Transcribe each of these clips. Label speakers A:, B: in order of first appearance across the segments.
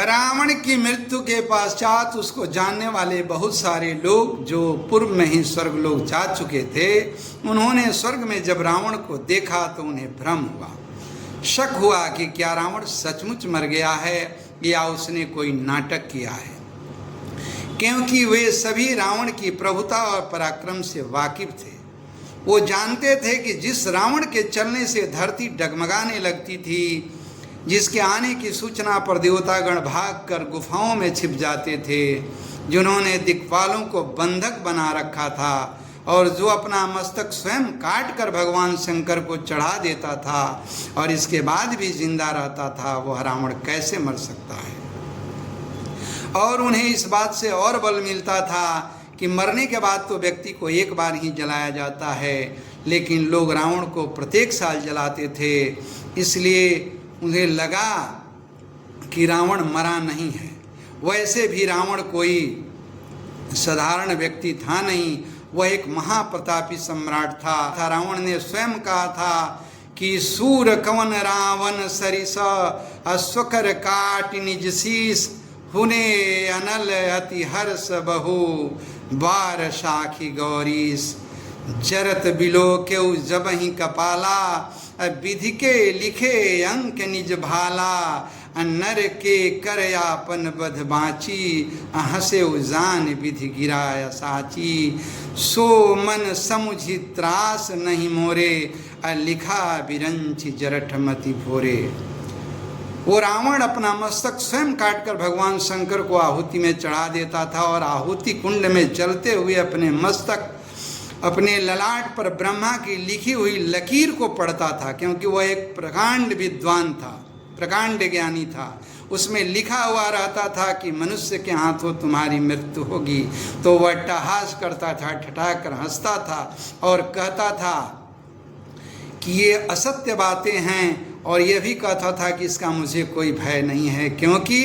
A: रावण की मृत्यु के पश्चात उसको जानने वाले बहुत सारे लोग जो पूर्व में ही स्वर्ग लोग जा चुके थे, उन्होंने स्वर्ग में जब रावण को देखा तो उन्हें भ्रम हुआ, शक हुआ कि क्या रावण सचमुच मर गया है या उसने कोई नाटक किया है, क्योंकि वे सभी रावण की प्रभुता और पराक्रम से वाकिफ थे। वो जानते थे कि जिस रावण के चलने से धरती डगमगाने लगती थी, जिसके आने की सूचना पर देवतागण भागकर गुफाओं में छिप जाते थे, जिन्होंने दिक्पालों को बंधक बना रखा था और जो अपना मस्तक स्वयं काट कर भगवान शंकर को चढ़ा देता था और इसके बाद भी जिंदा रहता था, वह रावण कैसे मर सकता है। और उन्हें इस बात से और बल मिलता था कि मरने के बाद तो व्यक्ति को एक बार ही जलाया जाता है, लेकिन लोग रावण को प्रत्येक साल जलाते थे, इसलिए उन्हें लगा कि रावण मरा नहीं है। वैसे भी रावण कोई साधारण व्यक्ति था नहीं, वह एक महाप्रतापी सम्राट था। रावण ने स्वयं कहा था कि सूर कवन रावण सरिस अश्वकर काट निज शीस, हुने अनल अति हर्ष बहु बार साखी गौरीस, जरत बिलो केउ जबहि कपाला, विधि के लिखे अंक निज भाला, नर के कर आपन बध बाची, हसे जान विधि गिराय साची, सो मन समुझि त्रास नहीं मोरे, लिखा बिरंची जरठ मति भोरे। वो रावण अपना मस्तक स्वयं काटकर भगवान शंकर को आहुति में चढ़ा देता था और आहुति कुंड में जलते हुए अपने मस्तक, अपने ललाट पर ब्रह्मा की लिखी हुई लकीर को पढ़ता था, क्योंकि वह एक प्रकांड विद्वान था, प्रकांड ज्ञानी था। उसमें लिखा हुआ रहता था कि मनुष्य के हाथों तुम्हारी मृत्यु होगी। तो वह टहास करता था, ठठाकर हंसता था और कहता था कि ये असत्य बातें हैं, और यह भी कहता था कि इसका मुझे कोई भय नहीं है, क्योंकि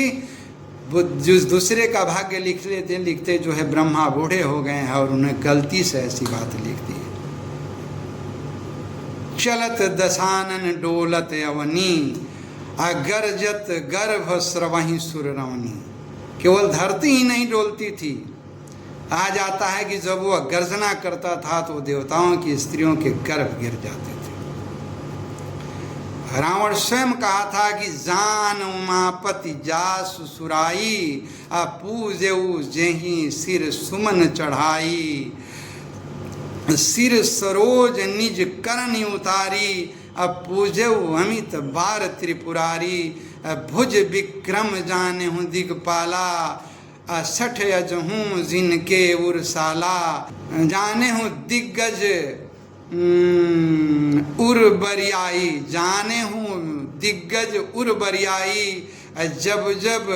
A: जो दूसरे का भाग्य लिखते लिखते जो है ब्रह्मा बूढ़े हो गए हैं और उन्हें गलती से ऐसी बात लिख दी। चलत दशानन डोलत अवनी, अगरजत गर्भ स्रवहि सुर रवनी। केवल धरती ही नहीं डोलती थी, कहा जाता है कि जब वह गर्जना करता था तो देवताओं की स्त्रियों के गर्भ गिर जाते थे। रावण स्वयं कहा था कि जान उमापति जासु सुराई, पूजेऊ जेहि सिर सुमन चढ़ाई, सिर सरोज निज करनी उतारी, पूजेऊ अमित बार त्रिपुरारी, भुज विक्रम जाने हूँ दिगपाला, सठ अजहूँ जिनके उर्साला, जाने हूँ दिग्गज उर्बरियाई, जाने हूँ दिग्गज उर्बरियाई, जब जब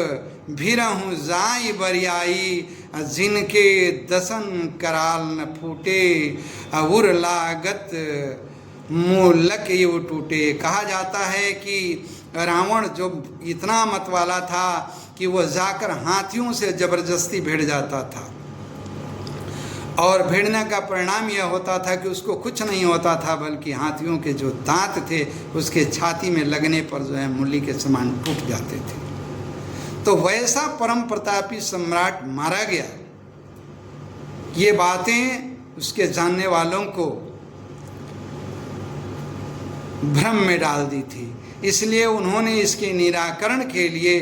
A: भिरहूँ जाई बरियाई, जिनके दसन कराल न फूटे, उर लागत मूलक ये टूटे। कहा जाता है कि रावण जो इतना मत वाला था कि वह जाकर हाथियों से जबरदस्ती भिड़ जाता था, और भिड़ने का परिणाम यह होता था कि उसको कुछ नहीं होता था, बल्कि हाथियों के जो दांत थे उसके छाती में लगने पर जो है मूली के समान टूट जाते थे। तो वैसा परम प्रतापी सम्राट मारा गया। ये बातें उसके जानने वालों को भ्रम में डाल दी थी, इसलिए उन्होंने इसके निराकरण के लिए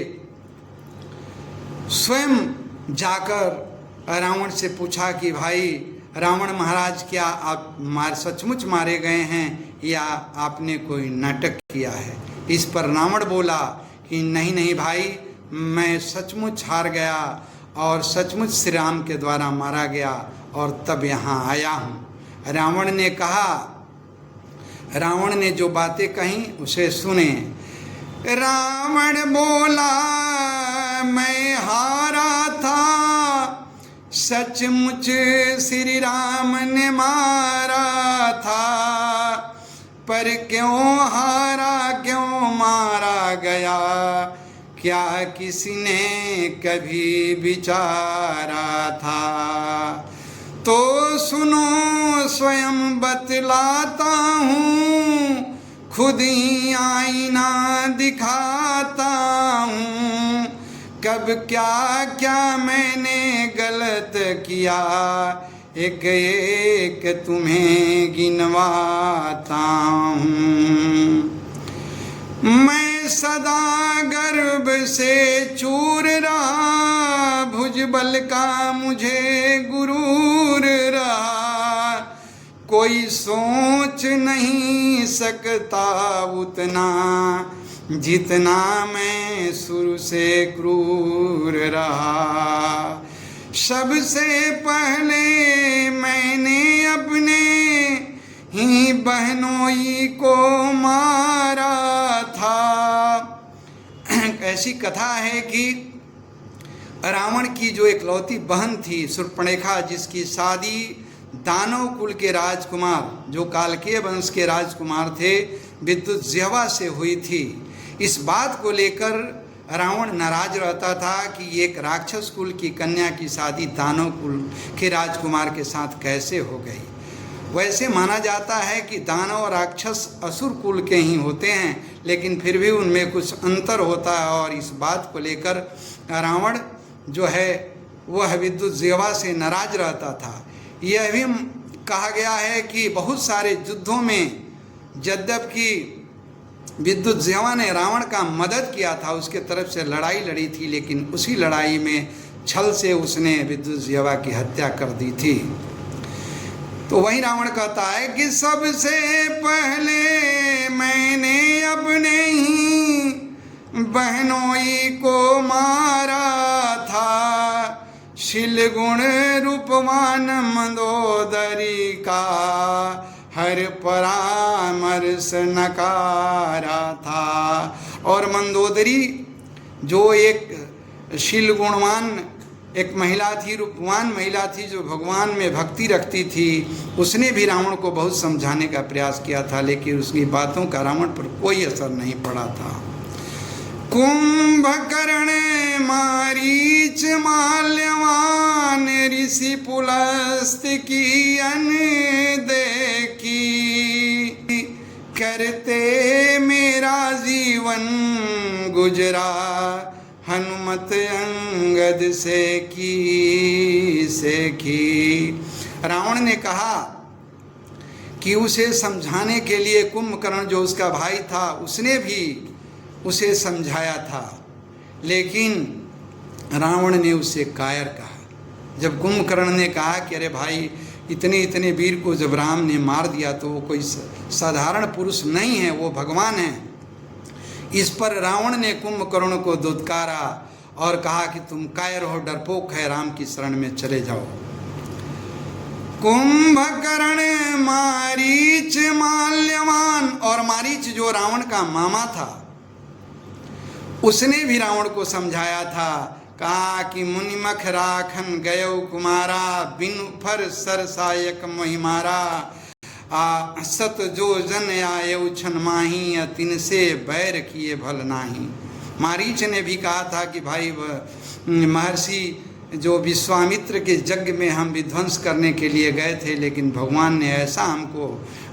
A: स्वयं जाकर रावण से पूछा कि भाई रावण महाराज, क्या आप सचमुच मारे गए हैं या आपने कोई नाटक किया है। इस पर रावण बोला कि नहीं नहीं भाई, मैं सचमुच हार गया और सचमुच श्री राम के द्वारा मारा गया और तब यहाँ आया हूँ। रावण ने कहा, रावण ने जो बातें कहीं उसे सुने। रावण बोला मैं हारा था, सचमुच श्री राम ने मारा था, पर क्यों हारा क्यों मारा गया, क्या किसी ने कभी विचारा था। तो सुनो स्वयं बतलाता हूँ, खुद ही आईना दिखाता हूँ, कब क्या क्या मैंने गलत किया, एक एक तुम्हें गिनवाता हूँ। मैं सदा गर्भ से चूर रहा, भुजबल का मुझे गुरूर रहा। कोई सोच नहीं सकता उतना, जितना मैं शुरू से क्रूर रहा। सबसे पहले मैंने अपने ही बहनोई को मारा था। ऐसी कथा है कि रावण की जो इकलौती बहन थी शूर्पणखा, जिसकी शादी दानव कुल के राजकुमार, जो कालकेय वंश के राजकुमार थे, विद्युज्यवा से हुई थी। इस बात को लेकर रावण नाराज रहता था कि एक राक्षस कुल की कन्या की शादी दानव कुल के राजकुमार के साथ कैसे हो गई। वैसे माना जाता है कि दानव और राक्षस असुर कुल के ही होते हैं, लेकिन फिर भी उनमें कुछ अंतर होता है। और इस बात को लेकर रावण जो है वह विद्युज्यवा से नाराज रहता था। यह भी कहा गया है कि बहुत सारे युद्धों में यद्यपि विद्युज्यवा ने रावण का मदद किया था, उसके तरफ से लड़ाई लड़ी थी, लेकिन उसी लड़ाई में छल से उसने विद्युज्यवा की हत्या कर दी थी। तो वही रावण कहता है कि सबसे पहले मैंने अपने ही बहनोई को मारा था। शिलगुण रूपवान मंदोदरी का हर परामर्श नकारा था। और मंदोदरी जो एक शील गुणवान एक महिला थी, रूपवान महिला थी, जो भगवान में भक्ति रखती थी, उसने भी रावण को बहुत समझाने का प्रयास किया था, लेकिन उसकी बातों का रावण पर कोई असर नहीं पड़ा था। कुंभकर्ण मारीच माल्यवान ऋषि पुलस्त की अनदेखी, करते मेरा जीवन गुजरा हनुमत अंगद से की। रावण ने कहा कि उसे समझाने के लिए कुंभकर्ण जो उसका भाई था, उसने भी उसे समझाया था, लेकिन रावण ने उसे कायर कहा। जब कुंभकर्ण ने कहा कि अरे भाई, इतने इतने वीर को जब राम ने मार दिया तो वो कोई साधारण पुरुष नहीं है, वो भगवान है। इस पर रावण ने कुंभकर्ण को दुत्कारा और कहा कि तुम कायर हो, डरपोक है, राम की शरण में चले जाओ। कुंभकर्ण मारीच माल्यवान, और मारीच जो रावण का मामा था, उसने भी रावण को समझाया था। कहा कि मुनिमख राखन गयो कुमारा, बिनु फर सरसायक महिमारा। सत जो जन आयु छन माही, तिन से बैर किए भल नाही। मारीच ने भी कहा था कि भाई महर्षि जो विश्वामित्र के यज्ञ में हम विध्वंस करने के लिए गए थे, लेकिन भगवान ने ऐसा हमको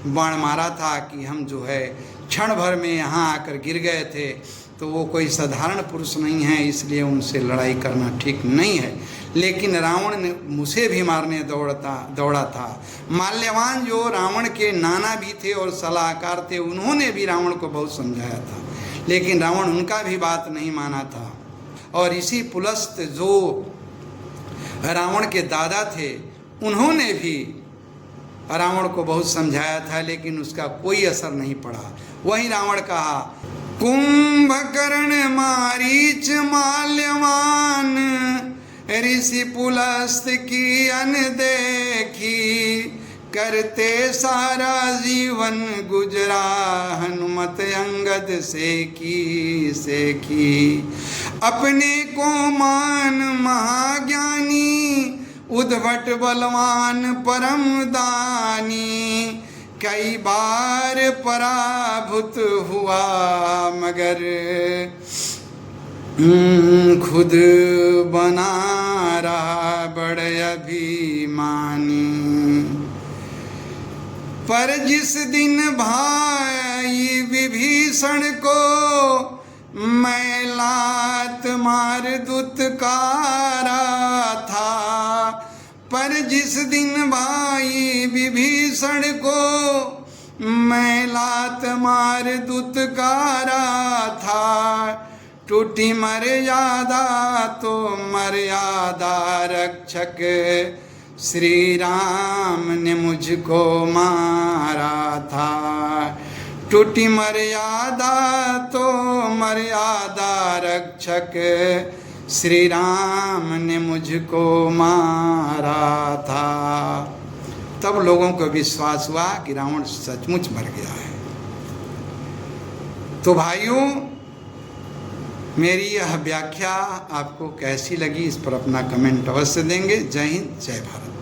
A: बाण मारा था कि हम जो है क्षण भर में यहाँ आकर गिर गए थे। तो वो कोई साधारण पुरुष नहीं है, इसलिए उनसे लड़ाई करना ठीक नहीं है। लेकिन रावण ने मुझे भी मारने दौड़ा था। माल्यवान जो रावण के नाना भी थे और सलाहकार थे, उन्होंने भी रावण को बहुत समझाया था, लेकिन रावण उनका भी बात नहीं माना था। और इसी पुलस्त जो रावण के दादा थे, उन्होंने भी रावण को बहुत समझाया था, लेकिन उसका कोई असर नहीं पड़ा। वही रावण कहा, कुंभकर्ण मारीच माल्यवान ऋषि पुलस्त की अनदेखी, करते सारा जीवन गुजरा हनुमत अंगद से की। अपने को मान महाज्ञानी, उद्भट बलवान परम दानी। कई बार पराभूत हुआ मगर खुद बना रहा बड़ अभिमानी। पर जिस दिन भाई विभीषण को मैं लात मार दुत्कारा था, पर जिस दिन भाई विभीषण को मैं लात मार दुत्कारा था, टूटी मर्यादा तो मर्यादा रक्षक श्री राम ने मुझको मारा था। टूटी मर्यादा तो मर्यादा रक्षक श्री राम ने मुझको मारा था। तब लोगों को विश्वास हुआ कि रावण सचमुच मर गया है। तो भाइयों, मेरी यह व्याख्या आपको कैसी लगी, इस पर अपना कमेंट अवश्य देंगे। जय हिंद, जय भारत।